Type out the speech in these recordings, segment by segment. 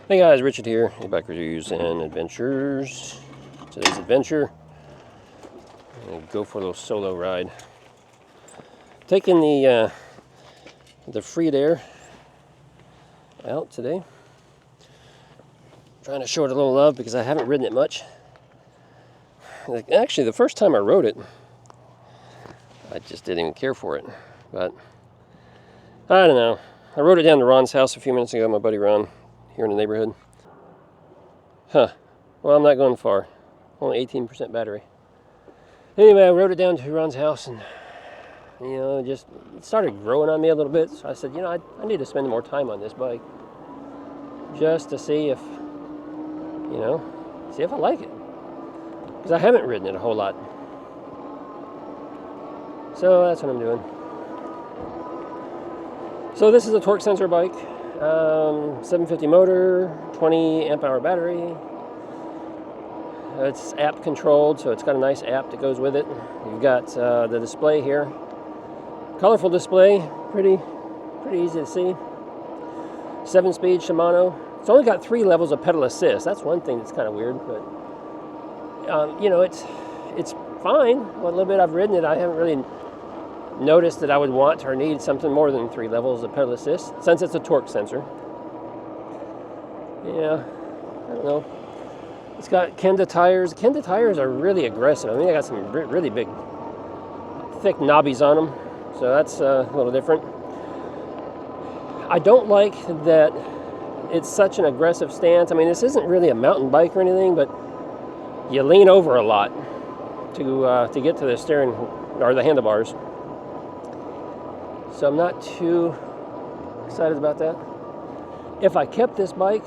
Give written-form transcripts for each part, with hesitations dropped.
Hey guys, Richard here, eBike reviews and adventures. Today's adventure, I'm gonna go for a little solo ride. Taking the Freed Air out today. Trying to show it a little love because I haven't ridden it much. Actually, the first time I rode it, I just didn't even care for it. But I don't know. I rode it down to Ron's house a few minutes ago, my buddy Ron, here in the neighborhood. Well, I'm not going far. Only 18% battery. Anyway, I rode it down to Ron's house and, just it started growing on me a little bit. So I said, I need to spend more time on this bike. Just to see if, see if I like it. Because I haven't ridden it a whole lot. So that's what I'm doing. So this is a torque sensor bike. 750 motor, 20 amp hour battery. It's app controlled, so it's got a nice app that goes with it. You've got the display here. Colorful display, pretty easy to see. 7-speed Shimano. It's only got 3 levels of pedal assist. That's one thing that's kind of weird, but it's fine. A little bit I've ridden it, I haven't really noticed that I would want or need something more than 3 levels of pedal assist, since it's a torque sensor. Yeah, I don't know. It's got Kenda tires. Kenda tires are really aggressive. I mean, they got some really big, thick knobbies on them, so that's a little different. I don't like that it's such an aggressive stance. I mean, this isn't really a mountain bike or anything, but you lean over a lot to get to the steering or the handlebars. So I'm not too excited about that. If I kept this bike,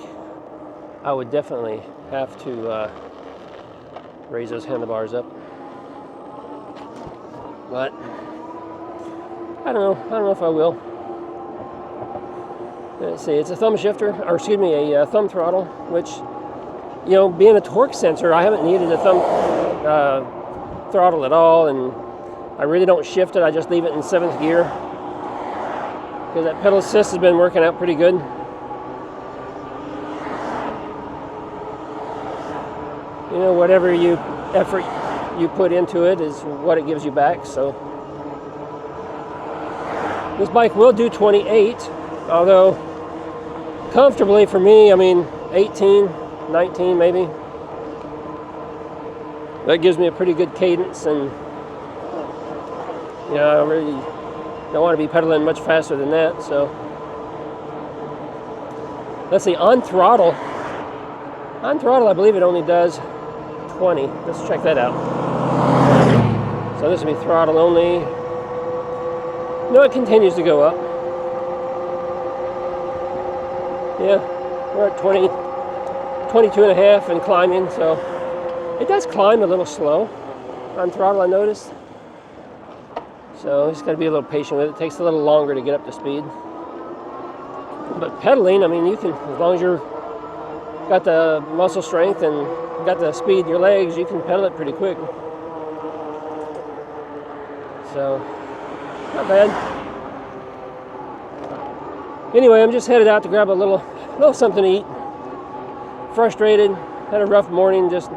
I would definitely have to raise those handlebars up. But I don't know if I will. Let's see, it's a thumb shifter, or excuse me, a thumb throttle, which, being a torque sensor, I haven't needed a thumb throttle at all, and I really don't shift it. I just leave it in 7th gear because that pedal assist has been working out pretty good. Whatever effort you put into it is what it gives you back. So this bike will do 28, although comfortably for me, 18, 19 maybe. That gives me a pretty good cadence, and I really don't want to be pedaling much faster than that. So let's see, on throttle, I believe it only does 20. Let's check that out. So this will be throttle only. No, it continues to go up. Yeah, we're at 22 and a half and climbing, so it does climb a little slow on throttle, I noticed. So just got to be a little patient with it. It takes a little longer to get up to speed. But pedaling, you can, as long as you're got the muscle strength and got the speed in your legs, you can pedal it pretty quick. So, not bad. Anyway, I'm just headed out to grab a little something to eat. Frustrated, had a rough morning, just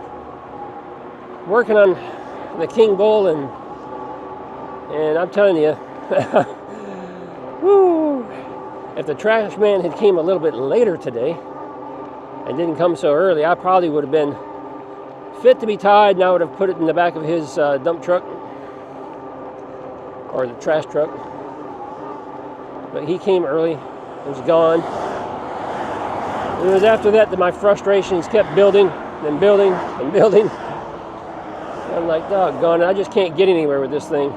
working on the King Bull, and I'm telling you, whoo, if the trash man had came a little bit later today and didn't come so early, I probably would have been fit to be tied, and I would have put it in the back of his dump truck or the trash truck. But he came early and was gone. And it was after that my frustrations kept building and building and building. And I'm like, doggone it, I just can't get anywhere with this thing.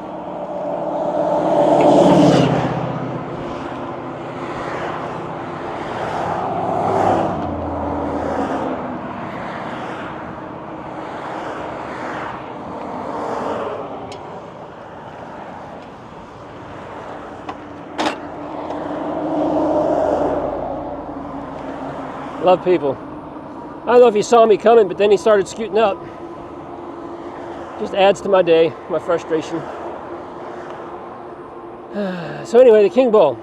Love people. I don't know if he saw me coming, but then he started scooting up. Just adds to my day, my frustration. So anyway, the King Bull.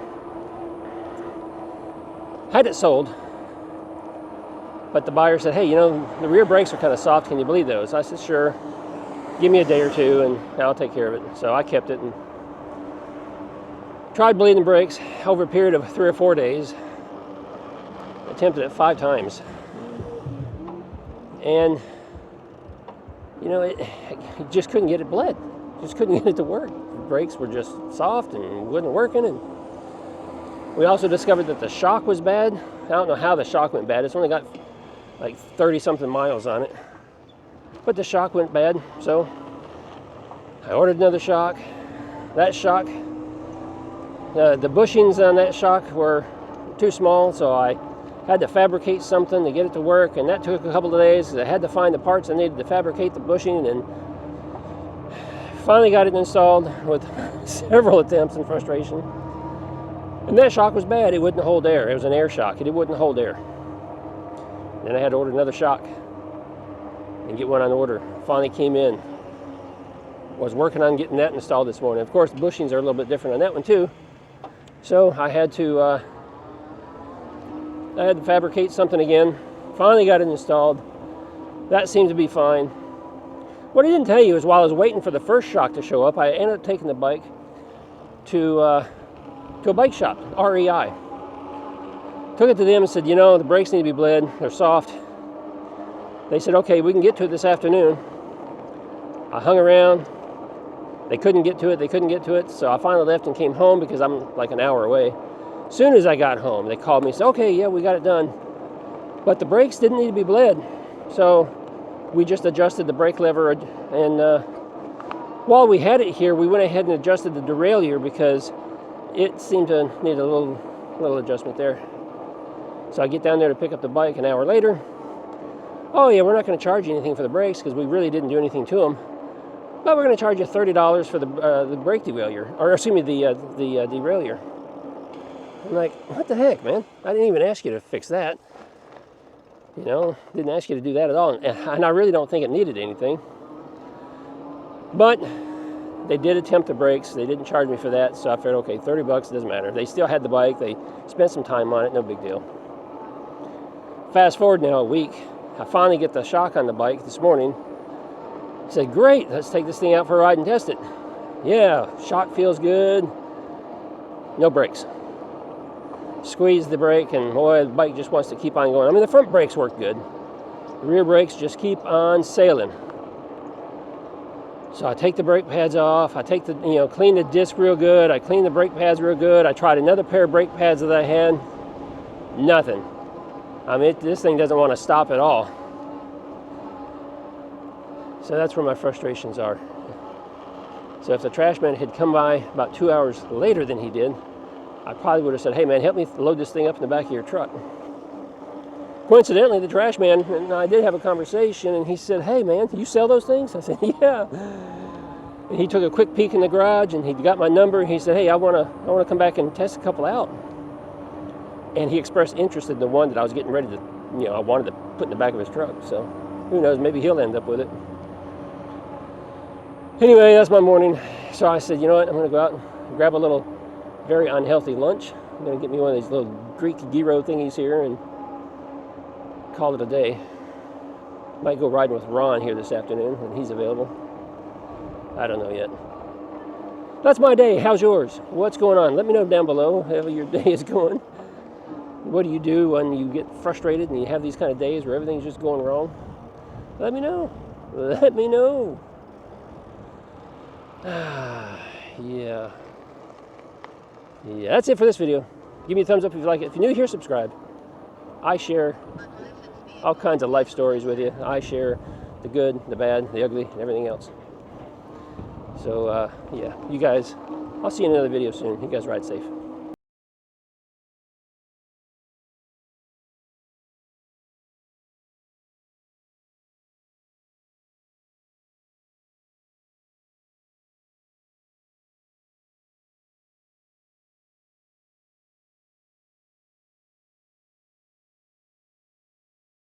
Had it sold. But the buyer said, hey, you know, the rear brakes are kind of soft. Can you bleed those? I said, sure. Give me a day or two and I'll take care of it. So I kept it and tried bleeding brakes over a period of 3 or 4 days. Attempted it 5 times. And, you know, it just couldn't get it bled. Just couldn't get it to work. The brakes were just soft and wasn't working. And we also discovered that the shock was bad. I don't know how the shock went bad. It's only got like 30-something miles on it. But the shock went bad, so I ordered another shock. That shock, the bushings on that shock were too small, so I had to fabricate something to get it to work, and that took a couple of days because I had to find the parts I needed to fabricate the bushing, and finally got it installed with several attempts and frustration. And that shock was bad. It wouldn't hold air. It was an air shock. It wouldn't hold air. Then I had to order another shock and get one on order. Finally came in. Was working on getting that installed this morning. Of course, the bushings are a little bit different on that one too. So I had to fabricate something again. Finally got it installed. That seemed to be fine. What I didn't tell you is while I was waiting for the first shock to show up, I ended up taking the bike to a bike shop, REI. Took it to them and said, you know, the brakes need to be bled. They're soft. They said, okay, we can get to it this afternoon. I hung around. They couldn't get to it. So I finally left and came home because I'm like an hour away. As soon as I got home, they called me and said, okay, yeah, we got it done. But the brakes didn't need to be bled. So we just adjusted the brake lever. And while we had it here, we went ahead and adjusted the derailleur because it seemed to need a little adjustment there. So I get down there to pick up the bike an hour later. Oh yeah, we're not going to charge you anything for the brakes because we really didn't do anything to them. But we're going to charge you $30 for the brake derailleur, or excuse me, the derailleur. I'm like, what the heck, man? I didn't even ask you to fix that. You know, didn't ask you to do that at all. And I really don't think it needed anything. But they did attempt the brakes. They didn't charge me for that. So I figured, okay, $30, it doesn't matter. They still had the bike. They spent some time on it. No big deal. Fast forward now a week. I finally get the shock on the bike this morning. I said, great, let's take this thing out for a ride and test it. Yeah, shock feels good. No brakes. Squeeze the brake and boy, the bike just wants to keep on going. I mean, the front brakes work good. The rear brakes just keep on sailing. So I take the brake pads off. I take clean the disc real good. I clean the brake pads real good. I tried another pair of brake pads that I had. Nothing. I mean, this thing doesn't want to stop at all. So that's where my frustrations are. So if the trash man had come by about 2 hours later than he did, I probably would have said, hey man, help me load this thing up in the back of your truck. Coincidentally, the trash man and I did have a conversation, and he said, hey man, you sell those things? I said, yeah. And he took a quick peek in the garage, and he got my number, and he said, hey, I want to come back and test a couple out. And he expressed interest in the one that I was getting ready to, I wanted to put in the back of his truck. So who knows, maybe he'll end up with it. Anyway, that's my morning. So I said, you know what, I'm going to go out and grab a little very unhealthy lunch. I'm going to get me one of these little Greek gyro thingies here and call it a day. Might go riding with Ron here this afternoon when he's available. I don't know yet. That's my day. How's yours? What's going on? Let me know down below how your day is going. What do you do when you get frustrated and you have these kind of days where everything's just going wrong? Let me know. Let me know. Yeah, that's it for this video. Give me a thumbs up if you like it. If you're new here, subscribe. I share all kinds of life stories with you. I share the good, the bad, the ugly, and everything else. So, yeah, you guys, I'll see you in another video soon. You guys ride safe.